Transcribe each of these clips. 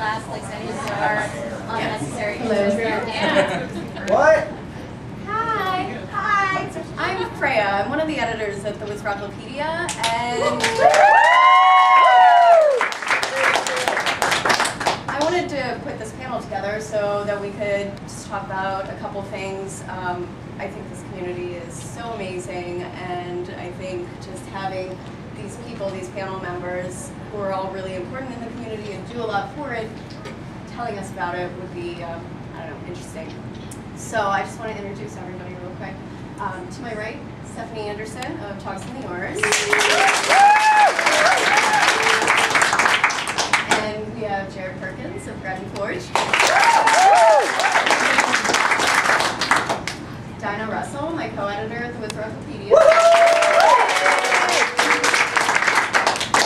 last like any of our unnecessary yeah. What? Hi. Hi. I'm Freya. I'm one of the editors at the Wizrocklopedia, and I wanted to put this panel together so that we could just talk about a couple things. I think this community is so amazing, and I think just having these people, these panel members, who are all really important in the community and do a lot for it, telling us about it would be, I don't know, interesting. So I just want to introduce everybody real quick. To my right, Stephanie Anderson of Talks in the Oars. And we have Jared Perkins of Bread and Forge. Dinah Russell, my co-editor at the Wizrocklopedia.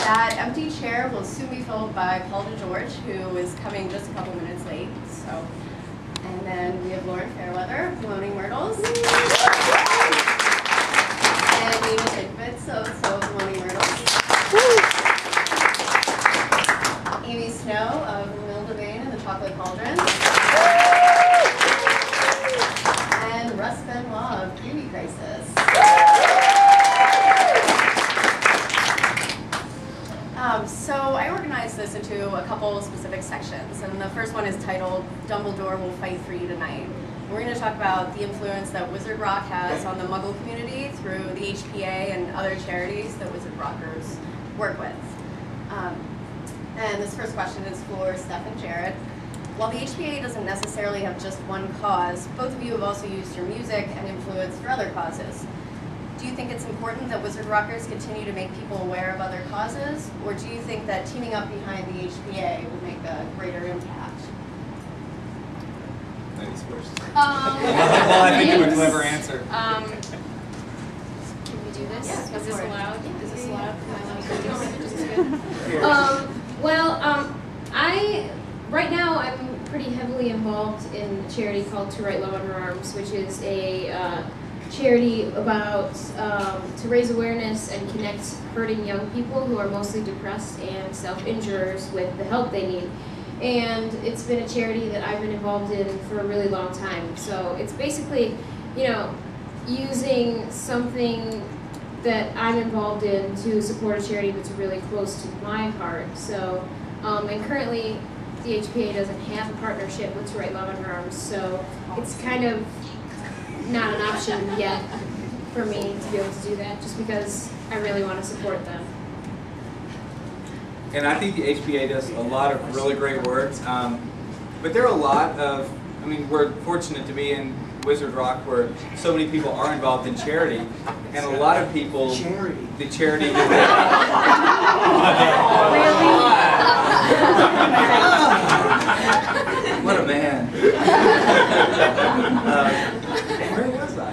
That empty chair will soon be filled by Paul DeGeorge, who is coming just a couple minutes late. So, and then we have Lauren Fairweather of Moaning Myrtles. And Nina Tidbits of Moaning Myrtles. Amy Snow of Will Devane and the Chocolate Cauldron. And Russ Benoit of Beauty Crisis. So I organized this into a couple specific sections, and the first one is titled Dumbledore Will Fight for You Tonight. We're going to talk about the influence that Wizard Rock has on the Muggle community through the HPA and other charities that Wizard Rockers work with. And this first question is for Steph and Jared. While the HPA doesn't necessarily have just one cause, both of you have also used your music and influence for other causes. Do you think it's important that Wizard Rockers continue to make people aware of other causes, or do you think that teaming up behind the HPA would make a greater impact? Ladies first. Well, I think of a clever answer. Can we do this? Yeah, Is this allowed? Yeah. Is this allowed? Can I let you do this? Is this good? Right now I'm pretty heavily involved in a charity called To Right Love Under Arms, which is a charity about to raise awareness and connect hurting young people who are mostly depressed and self-injurers with the help they need. And it's been a charity that I've been involved in for a really long time. So it's basically, you know, using something that I'm involved in to support a charity that's really close to my heart. So, and currently the HPA doesn't have a partnership with To Right Love Under Arms, so it's kind of not an option yet for me to be able to do that, just because I really want to support them. And I think the HPA does a lot of really great work, but there are a lot of, I mean, we're fortunate to be in Wizard Rock where so many people are involved in charity, and a lot of people, the charity what a man. Where was I?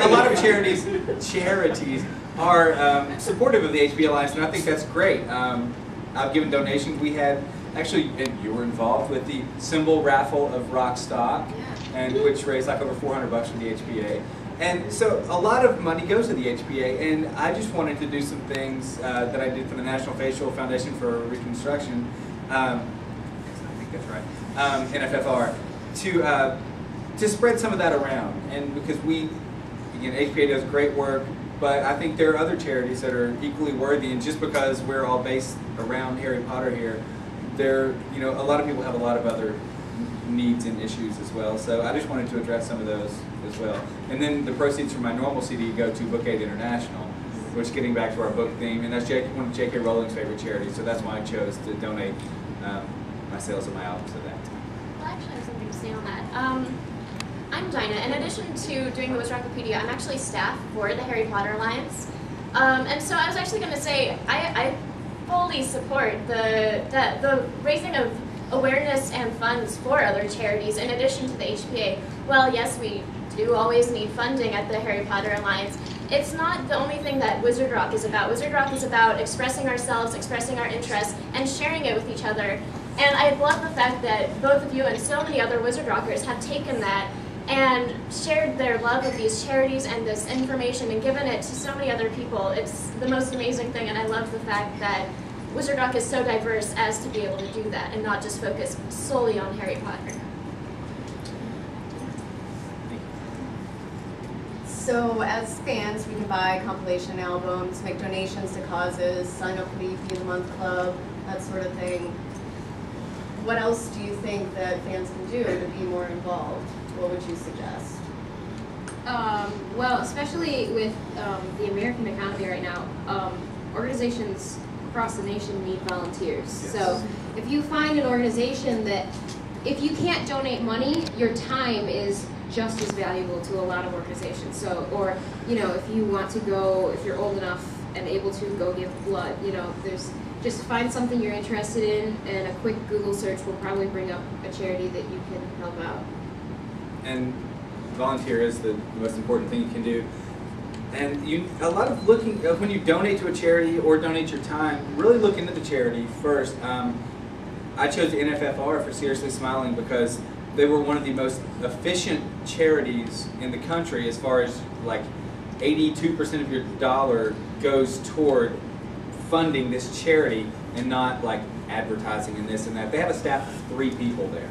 A lot of charities are supportive of the HB Alliance, and I think that's great. I've given donations. We had, actually, and you were involved with the symbol raffle of rock stock, and which raised like over $400 for the HPA. And so a lot of money goes to the HPA, and I just wanted to do some things that I did for the National Facial Foundation for Reconstruction, I think that's right, NFFR, to spread some of that around. And because we, again, HPA does great work, but I think there are other charities that are equally worthy, and just because we're all based around Harry Potter here, there, you know, a lot of people have a lot of other needs and issues as well. So I just wanted to address some of those as well. And then the proceeds from my normal CD go to Book Aid International, which, getting back to our book theme, and that's one of J.K. Rowling's favorite charities, so that's why I chose to donate my sales of my albums to that. Well, I actually have something to say on that. I'm Dinah. In addition to doing the Wizrocklopedia, I'm actually staff for the Harry Potter Alliance. And so I was actually going to say, I fully support the raising of awareness and funds for other charities in addition to the HPA. Well, yes, we do always need funding at the Harry Potter Alliance. It's not the only thing that Wizard Rock is about. Wizard Rock is about expressing ourselves, expressing our interests, and sharing it with each other. And I love the fact that both of you and so many other Wizard Rockers have taken that and shared their love of these charities and this information and given it to so many other people. It's the most amazing thing, and I love the fact that Wizard Rock is so diverse as to be able to do that and not just focus solely on Harry Potter. So as fans, we can buy compilation albums, make donations to causes, sign up for the EP of the Month Club, that sort of thing. What else do you think that fans can do to be more involved? What would you suggest? Well, especially with the American economy right now, organizations across the nation need volunteers. Yes. So if you find an organization that, if you can't donate money, your time is just as valuable to a lot of organizations. So, or, you know, if you want to go, if you're old enough and able to go give blood, you know, just find something you're interested in, and a quick Google search will probably bring up a charity that you can help out. And volunteer is the most important thing you can do. And a lot of looking, when you donate to a charity or donate your time, really look into the charity first. I chose the NFFR for Seriously Smiling because they were one of the most efficient charities in the country, as far as like 82% of your dollar goes toward funding this charity and not like advertising and this and that. They have a staff of 3 people there.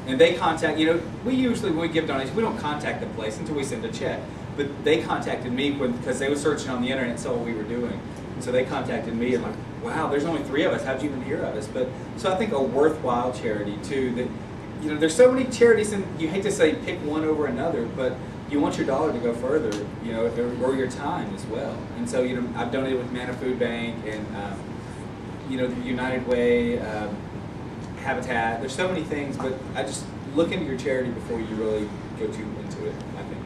And they contact, you know, we usually, when we give donations, we don't contact the place until we send a check. But they contacted me because they were searching on the internet and saw what we were doing. And so they contacted me and like, wow, there's only 3 of us. How'd you even hear of us? But so I think a worthwhile charity too. That, you know, there's so many charities, and you hate to say pick one over another, but you want your dollar to go further, you know, or your time as well. And so, you know, I've donated with Mana Food Bank and you know, the United Way, Habitat. There's so many things, but I just look into your charity before you really go too into it, I think.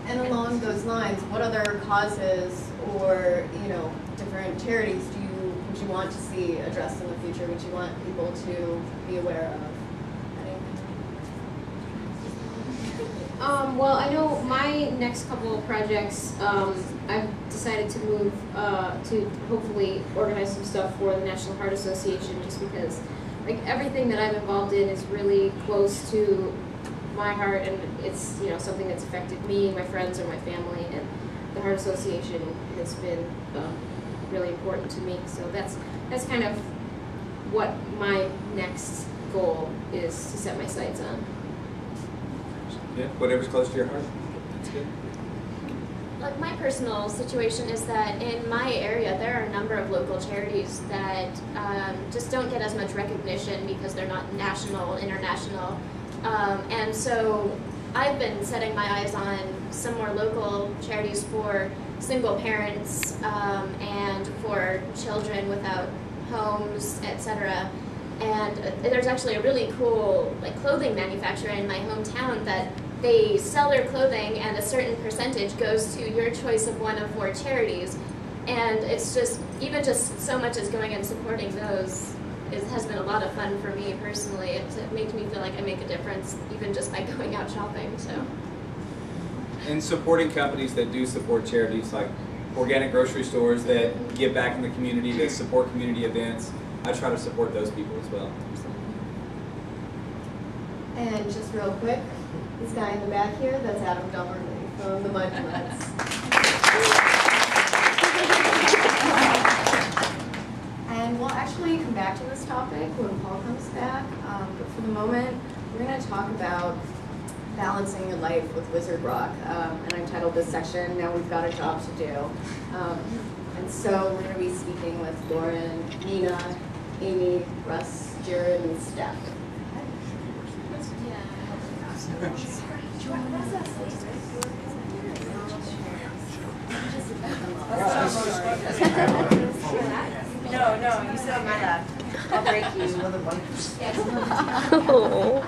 And along those lines, what other causes or, you know, different charities would you want to see addressed in the future? Would you want people to be aware of? Well, I know my next couple of projects, I've decided to move to hopefully organize some stuff for the National Heart Association, just because like everything that I'm involved in is really close to my heart, and it's, you know, something that's affected me, my friends, or my family, and the Heart Association has been really important to me. So that's kind of what my next goal is to set my sights on. Yeah, whatever's close to your heart. That's good. Like my personal situation is that in my area there are a number of local charities that just don't get as much recognition because they're not national, international. And so I've been setting my eyes on some more local charities for single parents and for children without homes, etc. And there's actually a really cool like clothing manufacturer in my hometown that they sell their clothing, and a certain percentage goes to your choice of one of 4 charities. And it's just, even just so much as going and supporting those, it has been a lot of fun for me personally. It makes me feel like I make a difference even just by going out shopping. So. And supporting companies that do support charities, like organic grocery stores that give back in the community, that support community events. I try to support those people as well. And just real quick, this guy in the back here, that's Adam Dummerly from the Mud Muds. And we'll actually come back to this topic when Paul comes back, but for the moment, we're going to talk about balancing your life with Wizard Rock, and I've titled this section, Now We've Got a Job to Do. And so we're going to be speaking with Lauren, Nina, Amy, Russ, Jared, and Steph. No, you sit on my lap. I'll break you. Oh.